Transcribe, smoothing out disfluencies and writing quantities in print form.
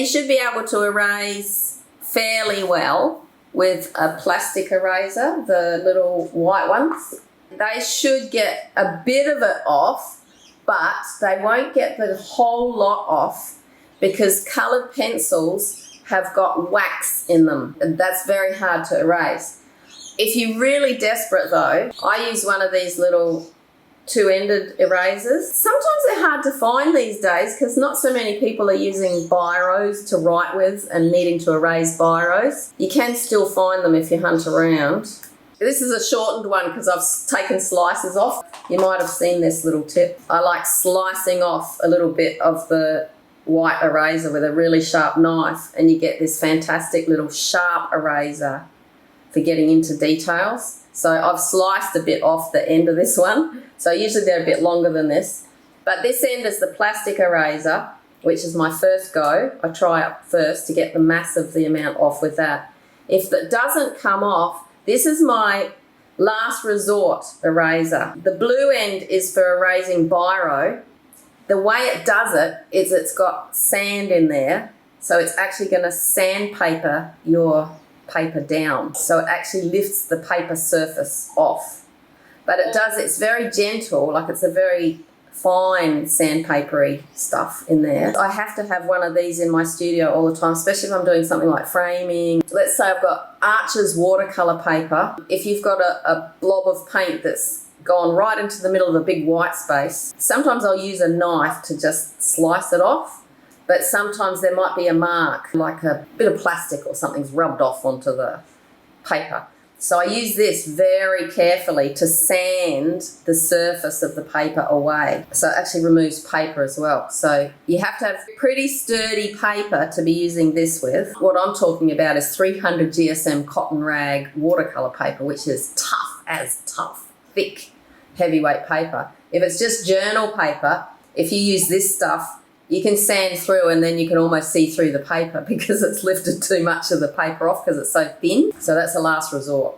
you should be able to erase fairly well with a plastic eraser, the little white ones. They should get a bit of it off, but they won't get the whole lot off because coloured pencils have got wax in them, and that's very hard to erase. If you're really desperate though, I use one of these little two-ended erasers. Sometimes they're hard to find these days because not so many people are using biros to write with and needing to erase biros. You can still find them if you hunt around. This is a shortened one because I've taken slices off. You might have seen this little tip. I like slicing off a little bit of the white eraser with a really sharp knife, and you get this fantastic little sharp eraser for getting into details. So I've sliced a bit off the end of this one. So usually they're a bit longer than this. But this end is the plastic eraser, which is my first go. I try it first to get the mass of the amount off with that. If it doesn't come off, this is my last resort eraser. The blue end is for erasing biro. The way it does it is it's got sand in there. So it's actually going to sandpaper your paper down, so it actually lifts the paper surface off. But it's very gentle, like it's a very fine sandpapery stuff in there. I have to have one of these in my studio all the time, especially if I'm doing something like framing. Let's say I've got Arches watercolour paper. If you've got a blob of paint that's gone right into the middle of a big white space, sometimes I'll use a knife to just slice it off. But sometimes there might be a mark, like a bit of plastic or something's rubbed off onto the paper. So I use this very carefully to sand the surface of the paper away. So it actually removes paper as well. So you have to have pretty sturdy paper to be using this with. What I'm talking about is 300 GSM cotton rag watercolour paper, which is tough as tough, thick, heavyweight paper. If it's just journal paper, if you use this stuff, you can sand through and then you can almost see through the paper because it's lifted too much of the paper off because it's so thin. So that's a last resort.